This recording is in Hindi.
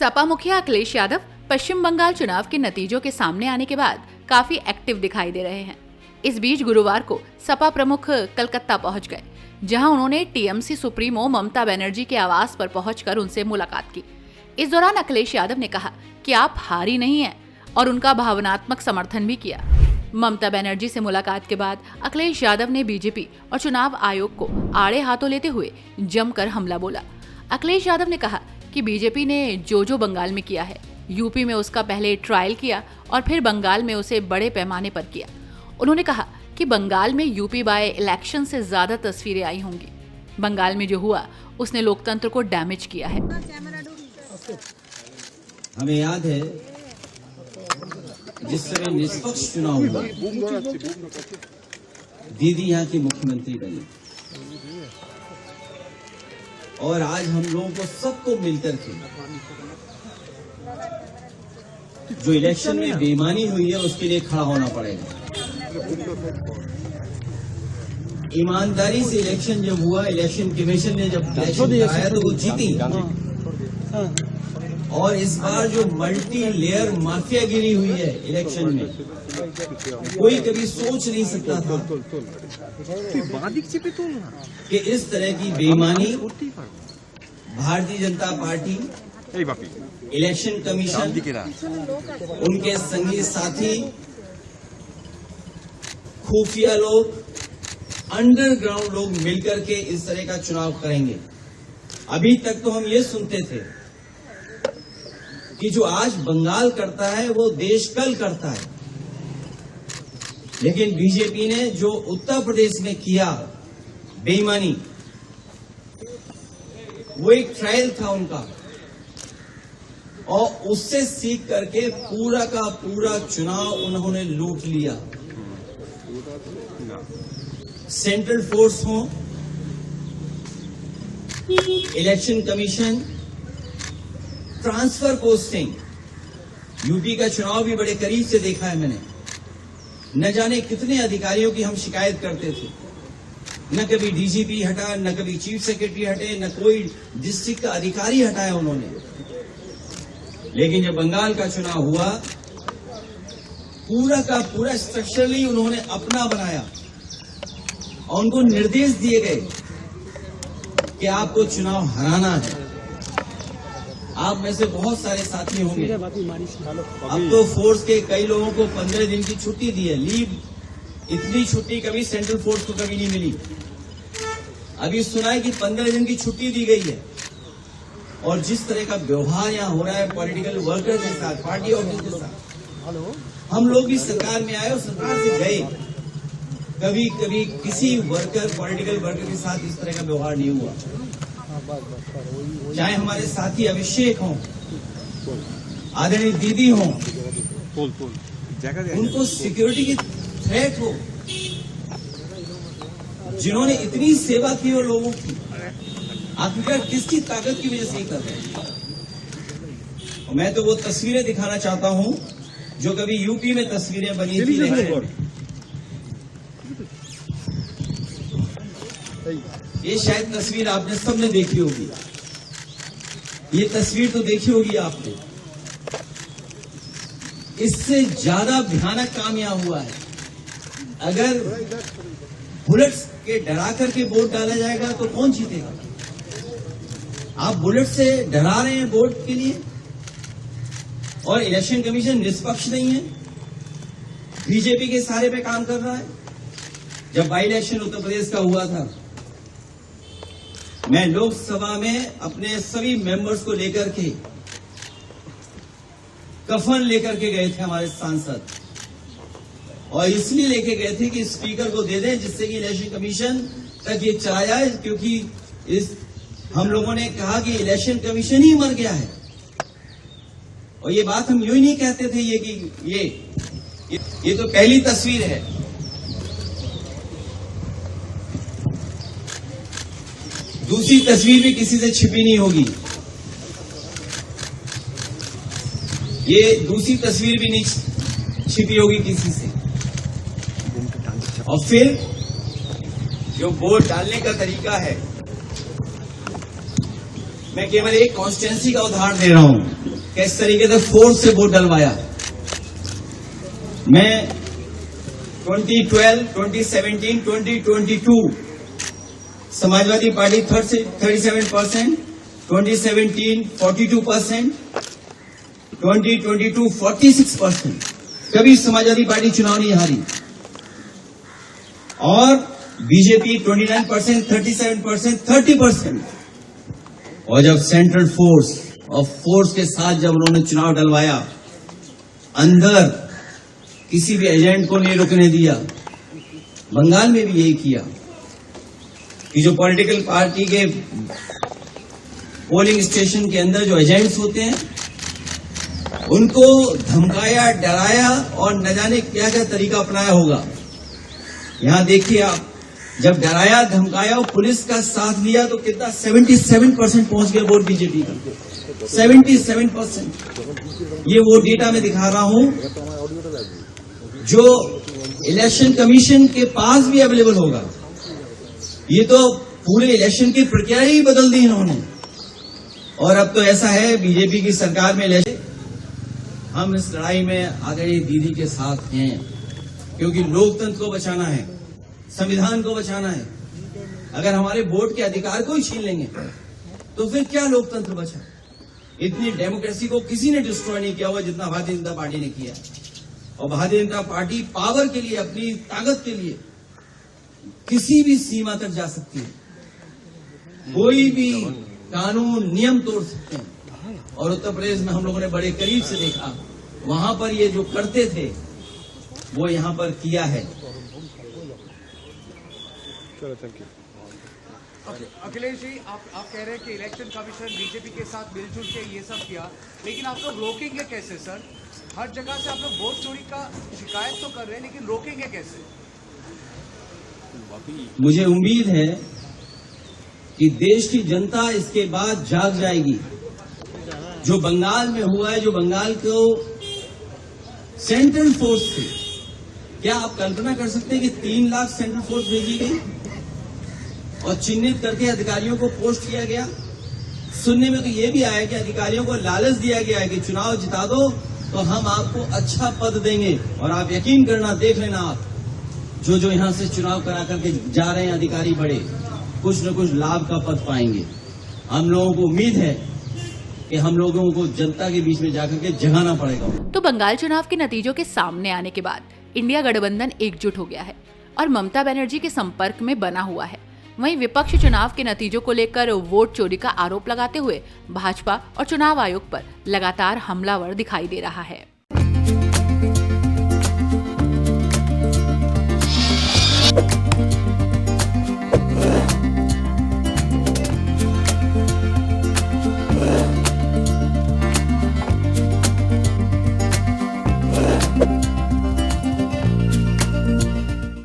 सपा मुखिया अखिलेश यादव पश्चिम बंगाल चुनाव के नतीजों के सामने आने के बाद काफी एक्टिव दिखाई दे रहे हैं। इस बीच गुरुवार को सपा प्रमुख कलकत्ता पहुंच गए, जहां उन्होंने टीएमसी सुप्रीमो ममता बनर्जी के आवास पर पहुंचकर उनसे मुलाकात की। इस दौरान अखिलेश यादव ने कहा कि आप हारी नहीं हैं और उनका भावनात्मक समर्थन भी किया। ममता बनर्जी से मुलाकात के बाद अखिलेश यादव ने बीजेपी और चुनाव आयोग को आड़े हाथों लेते हुए जमकर हमला बोला। अखिलेश यादव ने कहा कि बीजेपी ने जो बंगाल में किया है, यूपी में उसका पहले ट्रायल किया और फिर बंगाल में उसे बड़े पैमाने पर किया। उन्होंने कहा कि बंगाल में यूपी बाय इलेक्शन से ज्यादा तस्वीरें आई होंगी। बंगाल में जो हुआ उसने लोकतंत्र को डैमेज किया है। हमें याद है जिस समय निष्पक्ष चुनाव हुआ, दीदी यहाँ की मुख्यमंत्री बनी और आज हम लोगों को सबको मिलकर के जो इलेक्शन में बेईमानी हुई है उसके लिए खड़ा होना पड़ेगा। ईमानदारी से इलेक्शन जब हुआ, इलेक्शन कमीशन ने जब इलेक्शन कराया तो वो जीती। और इस बार जो मल्टी लेयर माफियागिरी हुई है इलेक्शन में, कोई कभी सोच नहीं सकता था कि इस तरह की बेईमानी Bharatiya Janata party, election commission, उनके संगी साथी, खुफिया लोग, अंडरग्राउंड लोग मिलकर के इस तरह का चुनाव करेंगे। अभी तक तो हम ये सुनते थे कि जो आज बंगाल करता है वो देश कल करता है, लेकिन बीजेपी ने जो उत्तर प्रदेश में किया बेईमानी, वो एक ट्रायल था उनका, और उससे सीख करके पूरा का पूरा चुनाव उन्होंने लूट लिया। सेंट्रल फोर्स हो, election commission, transfer posting, UP का चुनाव भी बड़े करीब से देखा है मैंने। न जाने कितने अधिकारियों की हम शिकायत करते थे, न कभी डीजीपी हटा, न कभी चीफ सेक्रेटरी हटे, न कोई डिस्ट्रिक्ट का अधिकारी हटाया उन्होंने। लेकिन जब बंगाल का चुनाव हुआ, पूरा का पूरा स्ट्रक्चरली उन्होंने अपना बनाया और उनको निर्देश दिए गए कि आपको चुनाव हराना है। आप में से बहुत सारे साथी होंगे, अब तो फोर्स के कई लोगों को 15 दिन की छुट्टी दी है, लीव। इतनी छुट्टी कभी सेंट्रल फोर्स को कभी नहीं मिली। अभी सुना है कि 15 दिन की छुट्टी दी गई है। और जिस तरह का व्यवहार यहाँ हो रहा है पॉलिटिकल वर्कर के साथ, पार्टी ऑफिस के साथ, हम लोग भी सरकार में आए और सरकार से गए, कभी कभी किसी वर्कर, पॉलिटिकल वर्कर के साथ इस तरह का व्यवहार नहीं हुआ। चाहे हमारे साथी अभिषेक हों, आदरणीय दीदी हों, उनको सिक्योरिटी की थ्रेट हो, जिन्होंने इतनी सेवा की हो लोगों की, आखिरकार किसकी ताकत की वजह से ही कर रहे हैं। और मैं तो वो तस्वीरें दिखाना चाहता हूं जो कभी यूपी में तस्वीरें बनी थी। ये शायद तस्वीर आपने सबने देखी होगी, ये तस्वीर तो देखी होगी आपने। इससे ज्यादा भयानक काम यहां हुआ है। अगर बुलेट्स के डरा करके वोट डाला जाएगा तो कौन जीतेगा? आप बुलेट से डरा रहे हैं वोट के लिए, और इलेक्शन कमीशन निष्पक्ष नहीं है, बीजेपी के सहारे पे काम कर रहा है। जब बाई इलेक्शन उत्तर प्रदेश का हुआ था, मैं लोकसभा में अपने सभी मेंबर्स को लेकर के, कफन लेकर के गए थे हमारे सांसद, और इसलिए लेके गए थे कि स्पीकर को दे दें जिससे कि इलेक्शन कमीशन तक ये चला जाए, क्योंकि हम लोगों ने कहा कि इलेक्शन कमीशन ही मर गया है। और ये बात हम यूं ही नहीं कहते थे, ये तो पहली तस्वीर है। दूसरी तस्वीर भी किसी से छिपी नहीं होगी, ये दूसरी तस्वीर भी नहीं छिपी होगी किसी से। और फिर जो वोट डालने का तरीका है, मैं केवल एक कॉन्स्टिट्यूएंसी का उदाहरण दे रहा हूं। किस तरीके से फोर्स से वोट डलवाया। मैं 2012, 2017, 2022 समाजवादी पार्टी 37%, 2017 42%, 2022 46%। कभी समाजवादी पार्टी चुनाव नहीं हारी। और बीजेपी 29%, 37%, 30%। और जब सेंट्रल फोर्स और फोर्स के साथ जब उन्होंने चुनाव डलवाया, अंदर किसी भी एजेंट को नहीं रुकने दिया। बंगाल में भी यही किया कि जो पॉलिटिकल पार्टी के पोलिंग स्टेशन के अंदर जो एजेंट्स होते हैं, उनको धमकाया, डराया और न जाने क्या क्या तरीका अपनाया होगा। यहां देखिए आप, जब डराया, धमकाया और पुलिस का साथ लिया तो कितना 77% पहुंच गया वोट बीजेपी का। 77%। ये वो डेटा मैं दिखा रहा हूं जो इलेक्शन कमीशन के पास भी अवेलेबल होगा। ये तो पूरे इलेक्शन की प्रक्रिया ही बदल दी इन्होंने। और अब तो ऐसा है बीजेपी की सरकार में इलेक्शन, हम इस लड़ाई में आदरणीय दीदी के साथ हैं, क्योंकि लोकतंत्र को बचाना है, संविधान को बचाना है। अगर हमारे वोट के अधिकार को ही छीन लेंगे तो फिर क्या लोकतंत्र बचा। इतनी डेमोक्रेसी को किसी ने डिस्ट्रॉय नहीं किया हुआ जितना भारतीय जनता पार्टी ने किया। और भारतीय जनता पार्टी पावर के लिए, अपनी ताकत के लिए किसी भी सीमा तक जा सकती है। कोई भी कानून, नियम तोड़ सकते हैं। और उत्तर प्रदेश में हम लोगों ने बड़े करीब से देखा, वहां पर ये जो करते थे वो यहां पर किया है। अखिलेश जी, आप कह रहे हैं कि इलेक्शन कमीशन बीजेपी के साथ मिलजुल के ये सब किया, लेकिन आप लोग रोकेंगे कैसे सर? हर जगह से आप लोग वोट चोरी का शिकायत तो कर रहे हैं, लेकिन रोकेंगे कैसे? मुझे उम्मीद है कि देश की जनता इसके बाद जाग जाएगी। जो बंगाल में हुआ है, जो बंगाल को सेंट्रल फोर्स थे, क्या आप कल्पना कर सकते हैं कि 3 लाख सेंट्रल फोर्स भेजी गई और चिन्हित करके अधिकारियों को पोस्ट किया गया। सुनने में तो ये भी आया कि अधिकारियों को लालच दिया गया है कि चुनाव जिता दो तो हम आपको अच्छा पद देंगे। और आप यकीन करना, देख लेना, आप जो यहां से चुनाव करा करके जा रहे हैं अधिकारी बड़े, कुछ न कुछ लाभ का पद पाएंगे। हम लोगों को उम्मीद है कि हम लोगों को जनता के बीच में जाकर के जगाना पड़ेगा। तो बंगाल चुनाव के नतीजों के सामने आने के बाद इंडिया गठबंधन एकजुट हो गया है और ममता बनर्जी के संपर्क में बना हुआ है। वहीं विपक्ष चुनाव के नतीजों को लेकर वोट चोरी का आरोप लगाते हुए भाजपा और चुनाव आयोग पर लगातार हमलावर दिखाई दे रहा है।